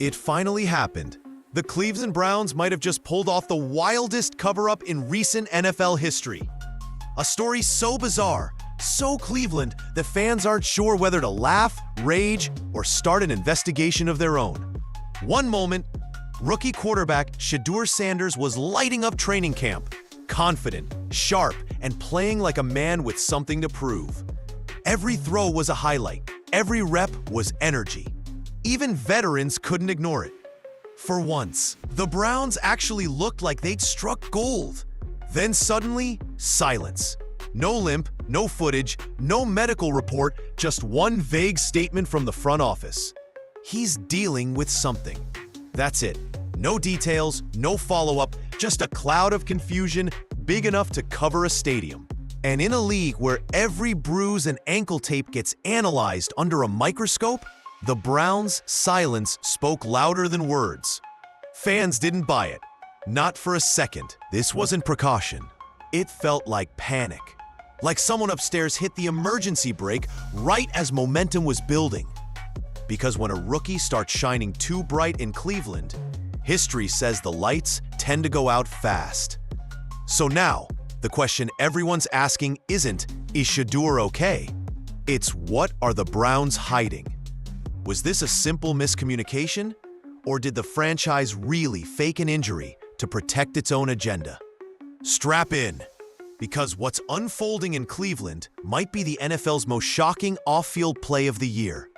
It finally happened. The Cleveland Browns might have just pulled off the wildest cover-up in recent NFL history. A story so bizarre, so Cleveland, that fans aren't sure whether to laugh, rage, or start an investigation of their own. One moment, rookie quarterback Shedeur Sanders was lighting up training camp, confident, sharp, and playing like a man with something to prove. Every throw was a highlight. Every rep was energy. Even veterans couldn't ignore it. For once, the Browns actually looked like they'd struck gold. Then suddenly, silence. No limp, no footage, no medical report, just one vague statement from the front office. He's dealing with something. That's it. No details, no follow-up, just a cloud of confusion big enough to cover a stadium. And in a league where every bruise and ankle tape gets analyzed under a microscope, the Browns' silence spoke louder than words. Fans didn't buy it. Not for a second. This wasn't precaution. It felt like panic. Like someone upstairs hit the emergency brake right as momentum was building. Because when a rookie starts shining too bright in Cleveland, history says the lights tend to go out fast. So now, the question everyone's asking isn't, is Shedeur okay? It's, what are the Browns hiding? Was this a simple miscommunication? Or did the franchise really fake an injury to protect its own agenda? Strap in, because what's unfolding in Cleveland might be the NFL's most shocking off-field play of the year.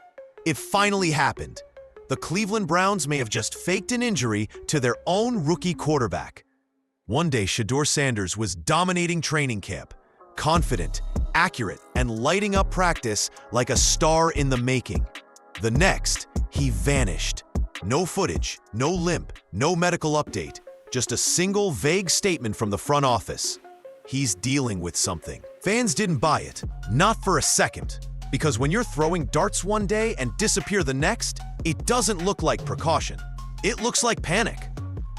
It finally happened. The Cleveland Browns may have just faked an injury to their own rookie quarterback. One day, Shedeur Sanders was dominating training camp, confident, accurate, and lighting up practice like a star in the making. The next, he vanished. No footage, no limp, no medical update, just a single vague statement from the front office. He's dealing with something. Fans didn't buy it, not for a second, because when you're throwing darts one day and disappear the next, it doesn't look like precaution. It looks like panic.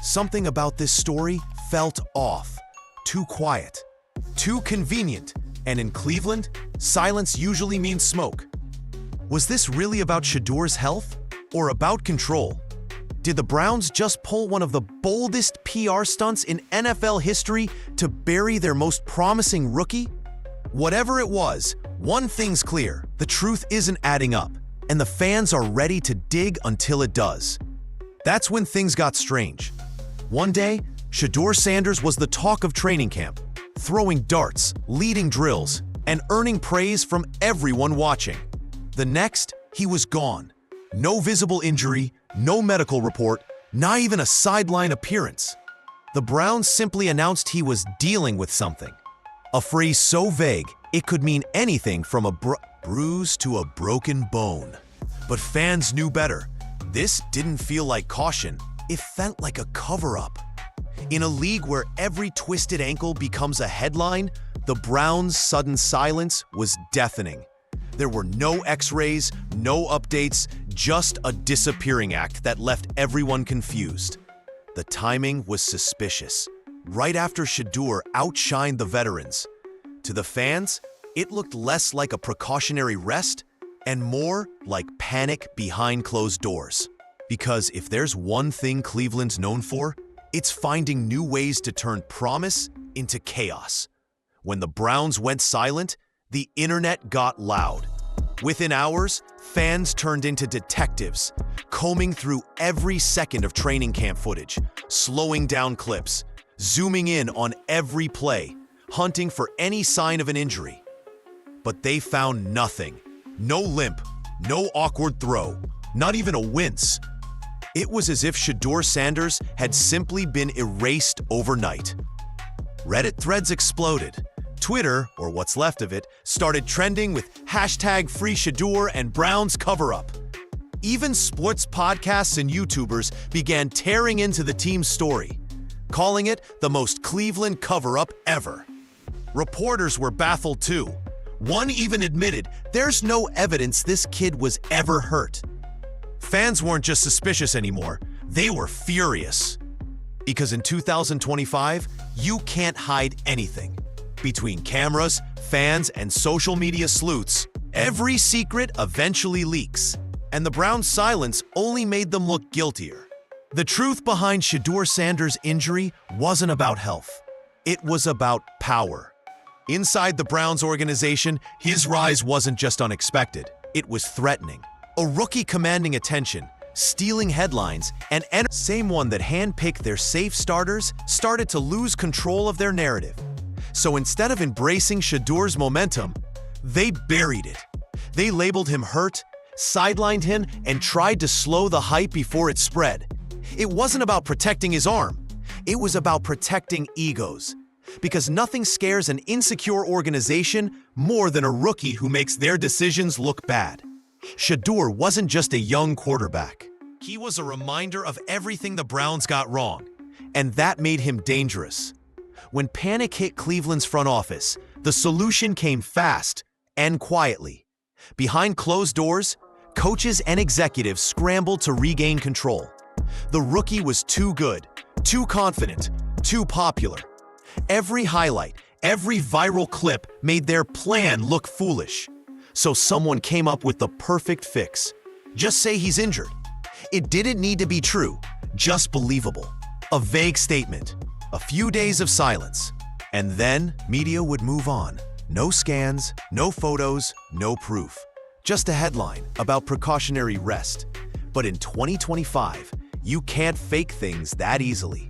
Something about this story felt off, too quiet, too convenient, and in Cleveland, silence usually means smoke. Was this really about Shedeur's health or about control? Did the Browns just pull one of the boldest PR stunts in NFL history to bury their most promising rookie? Whatever it was, one thing's clear: the truth isn't adding up, and the fans are ready to dig until it does. That's when things got strange. One day, Shedeur Sanders was the talk of training camp, throwing darts, leading drills, and earning praise from everyone watching. The next, he was gone. No visible injury, no medical report, not even a sideline appearance. The Browns simply announced he was dealing with something. A phrase so vague, it could mean anything from a bruise to a broken bone. But fans knew better. This didn't feel like caution. It felt like a cover-up. In a league where every twisted ankle becomes a headline, the Browns' sudden silence was deafening. There were no x-rays, no updates, just a disappearing act that left everyone confused. The timing was suspicious. Right after Shedeur outshined the veterans. To the fans, it looked less like a precautionary rest and more like panic behind closed doors. Because if there's one thing Cleveland's known for, it's finding new ways to turn promise into chaos. When the Browns went silent, the internet got loud. Within hours, fans turned into detectives, combing through every second of training camp footage, slowing down clips, zooming in on every play, hunting for any sign of an injury. But they found nothing. No limp, no awkward throw, not even a wince. It was as if Shedeur Sanders had simply been erased overnight. Reddit threads exploded. Twitter, or what's left of it, started trending with #FreeShedeur and Browns cover-up. Even sports podcasts and YouTubers began tearing into the team's story, calling it the most Cleveland cover-up ever. Reporters were baffled too. One even admitted there's no evidence this kid was ever hurt. Fans weren't just suspicious anymore, they were furious. Because in 2025, you can't hide anything. Between cameras, fans, and social media sleuths, every secret eventually leaks. and the Browns' silence only made them look guiltier. The truth behind Shedeur Sanders' injury wasn't about health. It was about power. Inside the Browns organization, his rise wasn't just unexpected, it was threatening. A rookie commanding attention, stealing headlines, and same one that handpicked their safe starters started to lose control of their narrative. So instead of embracing Shedeur's momentum, they buried it. They labeled him hurt, sidelined him, and tried to slow the hype before it spread. It wasn't about protecting his arm. It was about protecting egos. Because nothing scares an insecure organization more than a rookie who makes their decisions look bad. Shedeur wasn't just a young quarterback. He was a reminder of everything the Browns got wrong, and that made him dangerous. When panic hit Cleveland's front office, the solution came fast and quietly. Behind closed doors, coaches and executives scrambled to regain control. The rookie was too good, too confident, too popular. Every highlight, every viral clip made their plan look foolish. So someone came up with the perfect fix. Just say he's injured. It didn't need to be true, just believable. A vague statement, a few days of silence, and then media would move on. No scans, no photos, no proof. Just a headline about precautionary rest. But in 2025, you can't fake things that easily.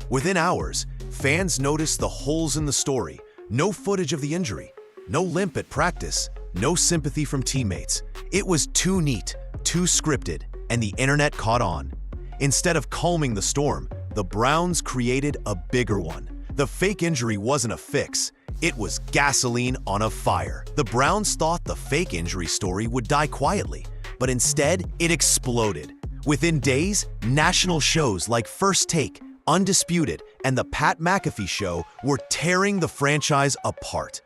Within hours, fans noticed the holes in the story. No footage of the injury, no limp at practice, no sympathy from teammates. It was too neat, too scripted, and the internet caught on. Instead of calming the storm, the Browns created a bigger one. The fake injury wasn't a fix. It was gasoline on a fire. The Browns thought the fake injury story would die quietly, but instead, it exploded. Within days, national shows like First Take, Undisputed, and The Pat McAfee Show were tearing the franchise apart.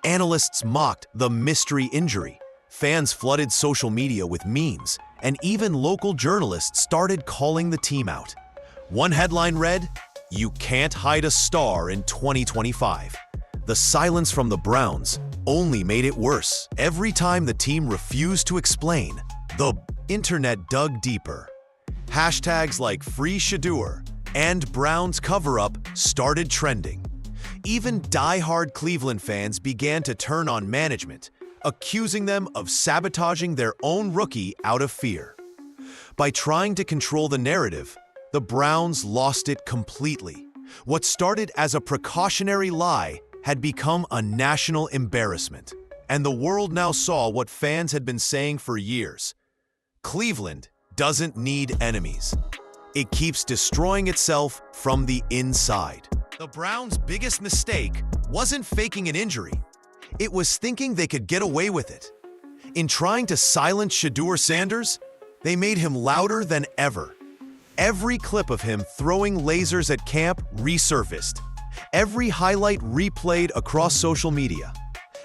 Analysts mocked the mystery injury. Fans flooded social media with memes, and even local journalists started calling the team out. One headline read, "You can't hide a star in 2025." The silence from the Browns only made it worse. Every time the team refused to explain, the internet dug deeper. Hashtags like Free Shedeur and Browns cover-up started trending. Even die-hard Cleveland fans began to turn on management, accusing them of sabotaging their own rookie out of fear. By trying to control the narrative, the Browns lost it completely. What started as a precautionary lie had become a national embarrassment, and the world now saw what fans had been saying for years. Cleveland doesn't need enemies. It keeps destroying itself from the inside. The Browns' biggest mistake wasn't faking an injury. It was thinking they could get away with it. In trying to silence Shedeur Sanders, they made him louder than ever. Every clip of him throwing lasers at camp resurfaced. Every highlight replayed across social media.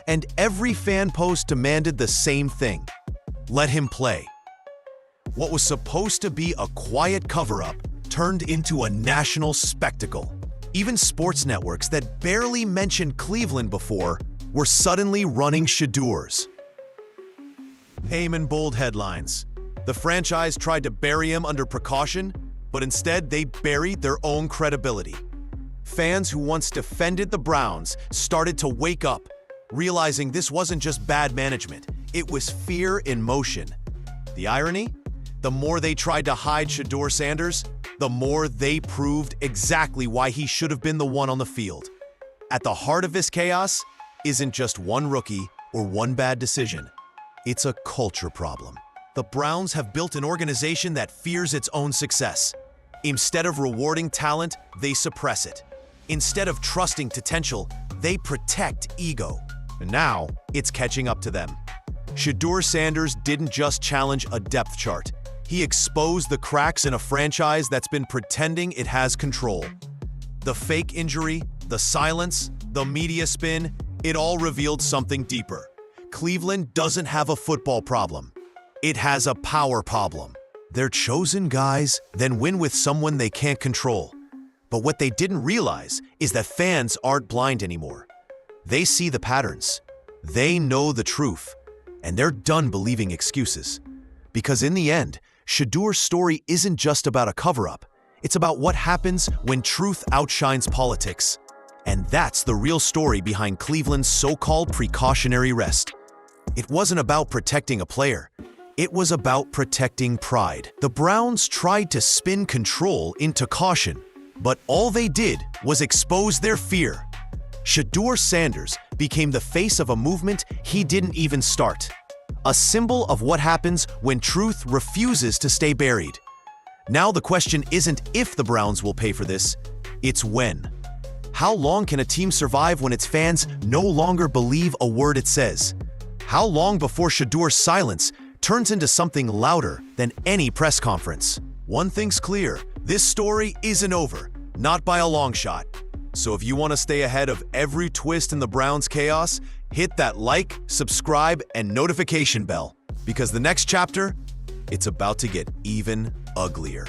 And every fan post demanded the same thing: let him play. What was supposed to be a quiet cover-up turned into a national spectacle. Even sports networks that barely mentioned Cleveland before were suddenly running Shedeur's. Heyman bold headlines. The franchise tried to bury him under precaution, but instead they buried their own credibility. Fans who once defended the Browns started to wake up, realizing this wasn't just bad management, it was fear in motion. The irony? The more they tried to hide Shedeur Sanders, the more they proved exactly why he should have been the one on the field. At the heart of this chaos isn't just one rookie or one bad decision. It's a culture problem. The Browns have built an organization that fears its own success. Instead of rewarding talent, they suppress it. Instead of trusting potential, they protect ego. And now, it's catching up to them. Shedeur Sanders didn't just challenge a depth chart. He exposed the cracks in a franchise that's been pretending it has control. The fake injury, the silence, the media spin, it all revealed something deeper. Cleveland doesn't have a football problem. It has a power problem. Their chosen guys then win with someone they can't control. But what they didn't realize is that fans aren't blind anymore. They see the patterns. They know the truth. And they're done believing excuses. Because in the end, Shedeur's story isn't just about a cover-up. It's about what happens when truth outshines politics. And that's the real story behind Cleveland's so-called precautionary rest. It wasn't about protecting a player. It was about protecting pride. The Browns tried to spin control into caution, but all they did was expose their fear. Shedeur Sanders became the face of a movement he didn't even start. A symbol of what happens when truth refuses to stay buried. Now the question isn't if the Browns will pay for this, it's when. How long can a team survive when its fans no longer believe a word it says? How long before Shedeur's silence turns into something louder than any press conference? One thing's clear, this story isn't over, not by a long shot. So if you want to stay ahead of every twist in the Browns' chaos, hit that like, subscribe, and notification bell, because the next chapter, it's about to get even uglier.